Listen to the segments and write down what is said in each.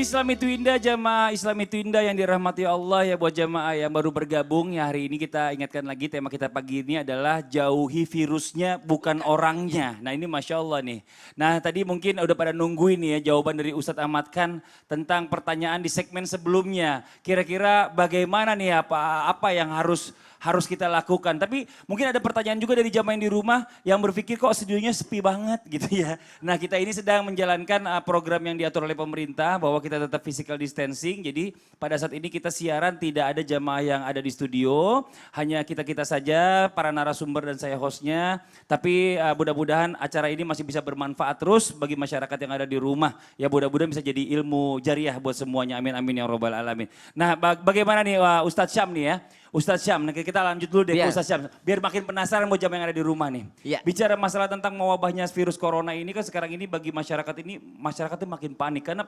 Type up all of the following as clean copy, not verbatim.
di Islam itu Indah, jamaah Islam itu Indah yang dirahmati Allah ya buat jamaah yang baru bergabung ya hari ini kita ingatkan lagi tema kita pagi ini adalah jauhi virusnya bukan orangnya. Nah ini Masya Allah nih. Nah tadi mungkin udah pada nungguin nih ya jawaban dari Ustadz Ahmad Khan tentang pertanyaan di segmen sebelumnya. Kira-kira bagaimana nih apa yang harus kita lakukan. Tapi mungkin ada pertanyaan juga dari jamaah yang di rumah yang berpikir kok studionya sepi banget gitu ya. Nah kita ini sedang menjalankan program yang diatur oleh pemerintah bahwa kita tetap physical distancing. Jadi pada saat ini kita siaran tidak ada jamaah yang ada di studio. Hanya kita-kita saja para narasumber dan saya hostnya. Tapi mudah-mudahan acara ini masih bisa bermanfaat terus bagi masyarakat yang ada di rumah. Ya mudah-mudahan bisa jadi ilmu jariah buat semuanya. Amin amin ya robbal alamin. Nah bagaimana nih Ustadz Syam nih ya. Ustadz Syam, kita lanjut dulu deh ke Ustadz Syam. Biar makin penasaran mau jam yang ada di rumah nih. Bicara masalah tentang mewabahnya virus corona ini kan sekarang ini bagi masyarakatnya makin panik. Karena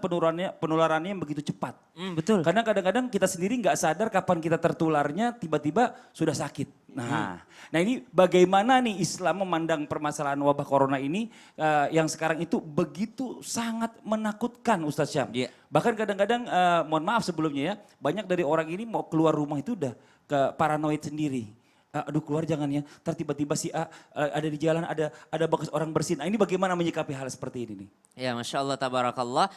penularannya begitu cepat. Betul. Karena kadang-kadang kita sendiri nggak sadar kapan kita tertularnya tiba-tiba sudah sakit. Nah ini bagaimana nih Islam memandang permasalahan wabah corona ini yang sekarang itu begitu sangat menakutkan Ustadz Syam. Bahkan kadang-kadang mohon maaf sebelumnya ya, banyak dari orang ini mau keluar rumah itu udah ke paranoid sendiri. Aduh keluar jangan ya, ntar tiba-tiba si A ada di jalan ada bekas orang bersin. Nah, ini bagaimana menyikapi hal seperti ini nih? Ya Masya Allah tabarakallah,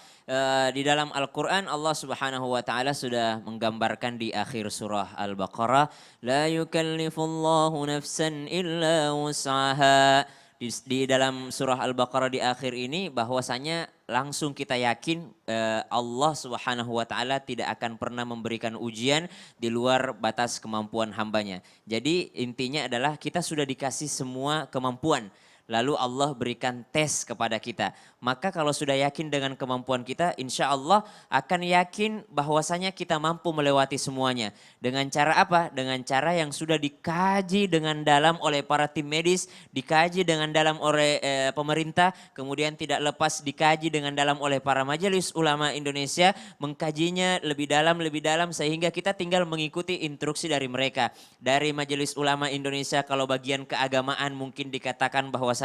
di dalam Al-Quran Allah subhanahu wa ta'ala sudah menggambarkan di akhir surah Al-Baqarah. La yukallifullahu nafsan illa wus'aha. Di dalam surah Al-Baqarah di akhir ini bahwasanya langsung kita yakin Allah subhanahu wa ta'ala tidak akan pernah memberikan ujian di luar batas kemampuan hambanya. Jadi intinya adalah kita sudah dikasih semua kemampuan. Lalu Allah berikan tes kepada kita. Maka kalau sudah yakin dengan kemampuan kita, insya Allah akan yakin bahwasanya kita mampu melewati semuanya. Dengan cara apa? Dengan cara yang sudah dikaji dengan dalam oleh para tim medis, dikaji dengan dalam oleh pemerintah, kemudian tidak lepas dikaji dengan dalam oleh para majelis ulama Indonesia, mengkajinya lebih dalam sehingga kita tinggal mengikuti instruksi dari mereka. Dari majelis ulama Indonesia kalau bagian keagamaan mungkin dikatakan bahwa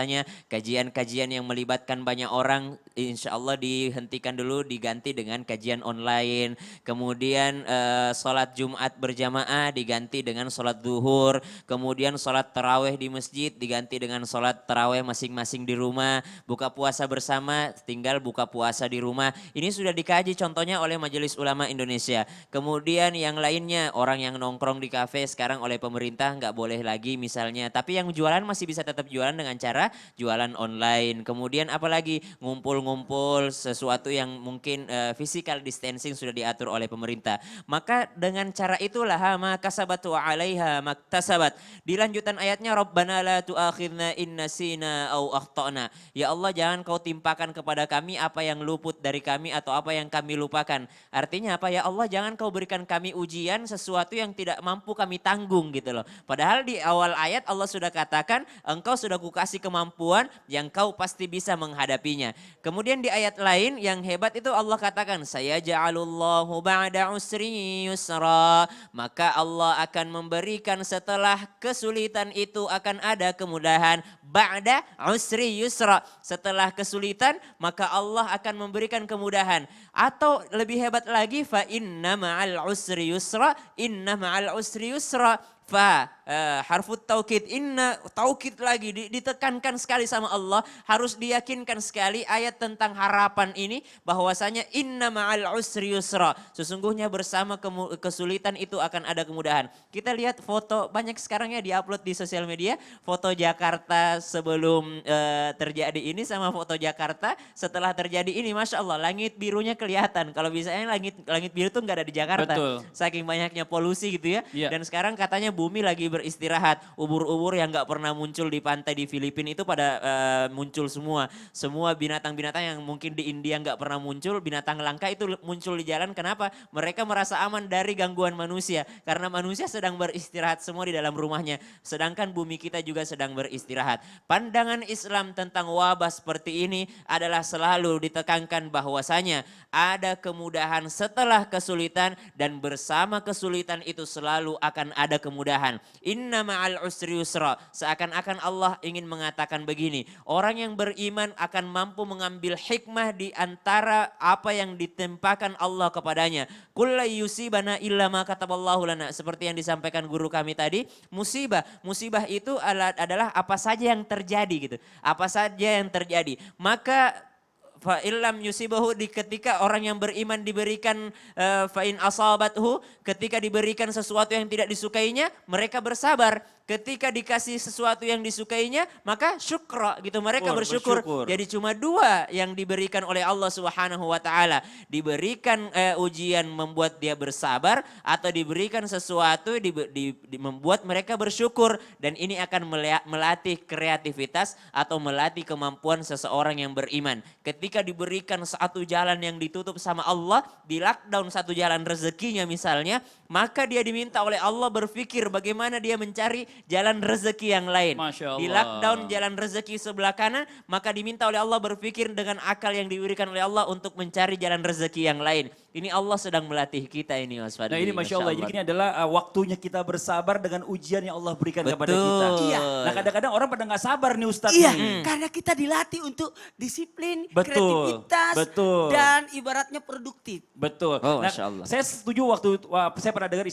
kajian-kajian yang melibatkan banyak orang insya Allah dihentikan dulu diganti dengan kajian online. Kemudian sholat Jumat berjamaah diganti dengan sholat duhur. Kemudian sholat taraweh di masjid diganti dengan sholat taraweh masing-masing di rumah. Buka puasa bersama tinggal buka puasa di rumah. Ini sudah dikaji contohnya oleh Majelis Ulama Indonesia. Kemudian yang lainnya orang yang nongkrong di kafe sekarang oleh pemerintah nggak boleh lagi misalnya. Tapi yang jualan masih bisa tetap jualan dengan cara jualan online. Kemudian apalagi ngumpul-ngumpul sesuatu yang mungkin physical distancing sudah diatur oleh pemerintah. Maka dengan cara itulah maka sabatu alaiha maktasabat. Di lanjutan ayatnya Rabbana la tu'akhidna in nasina au akhtana. Ya Allah jangan kau timpakan kepada kami apa yang luput dari kami atau apa yang kami lupakan. Artinya apa ya Allah jangan kau berikan kami ujian sesuatu yang tidak mampu kami tanggung gitu loh. Padahal di awal ayat Allah sudah katakan engkau sudah kukasih kemampuan yang kau pasti bisa menghadapinya. Kemudian di ayat lain yang hebat itu Allah katakan saya ja'alullahu ba'da usri yusra. Maka Allah akan memberikan setelah kesulitan itu akan ada kemudahan. Ba'da usri yusra. Setelah kesulitan maka Allah akan memberikan kemudahan. Atau lebih hebat lagi fa inna ma'al usri yusra. Inna ma'al usri yusra. Harfut taukid, inna taukid lagi ditekankan sekali sama Allah, harus diyakinkan sekali ayat tentang harapan ini bahwasanya inna ma'al usri yusra, sesungguhnya bersama kesulitan itu akan ada kemudahan. Kita lihat foto banyak sekarang ya diupload di sosial media, foto Jakarta sebelum terjadi ini sama foto Jakarta setelah terjadi ini, Masya Allah langit birunya kelihatan. Kalau biasanya langit biru tuh nggak ada di Jakarta. Betul. Saking banyaknya polusi gitu ya. Dan sekarang katanya bumi lagi beristirahat. Ubur-ubur yang nggak pernah muncul di pantai di Filipina itu pada muncul semua. Semua binatang-binatang yang mungkin di India nggak pernah muncul, binatang langka itu muncul di jalan. Kenapa? Mereka merasa aman dari gangguan manusia. Karena manusia sedang beristirahat semua di dalam rumahnya. Sedangkan bumi kita juga sedang beristirahat. Pandangan Islam tentang wabah seperti ini adalah selalu ditekankan bahwasanya ada kemudahan setelah kesulitan dan bersama kesulitan itu selalu akan ada kemudahan kemudahan. Inna ma'al usri yusra. Seakan-akan Allah ingin mengatakan begini, orang yang beriman akan mampu mengambil hikmah di antara apa yang ditempakan Allah kepadanya. Kulla yusibana illa ma kataballahu lana. Seperti yang disampaikan guru kami tadi, musibah. Musibah itu adalah apa saja yang terjadi gitu. Apa saja yang terjadi. Maka fa illam yusibahu, ketika orang yang beriman diberikan fa in asabathu, ketika diberikan sesuatu yang tidak disukainya, mereka bersabar. Ketika dikasih sesuatu yang disukainya, maka syukra gitu, mereka bersyukur. Jadi cuma dua yang diberikan oleh Allah Subhanahu wa taala. Diberikan ujian membuat dia bersabar, atau diberikan sesuatu membuat mereka bersyukur, dan ini akan melatih kreativitas atau melatih kemampuan seseorang yang beriman. Ketika diberikan satu jalan yang ditutup sama Allah, di lockdown satu jalan rezekinya misalnya, maka dia diminta oleh Allah berpikir bagaimana dia mencari jalan rezeki yang lain. Masya Allah. Di lockdown jalan rezeki sebelah kanan, maka diminta oleh Allah berpikir dengan akal yang diberikan oleh Allah untuk mencari jalan rezeki yang lain. Ini Allah sedang melatih kita ini, Mas Fadli. Nah ini Masya Allah, jadi ini adalah waktunya kita bersabar dengan ujian yang Allah berikan kepada kita. Iya. Nah kadang-kadang orang pada nggak sabar nih Ustadz. Iya, nih. karena kita dilatih untuk disiplin, Betul, kreativitas, betul. dan ibaratnya produktif. Betul. Oh, Nah, Masya Allah. saya setuju waktu saya pernah dengar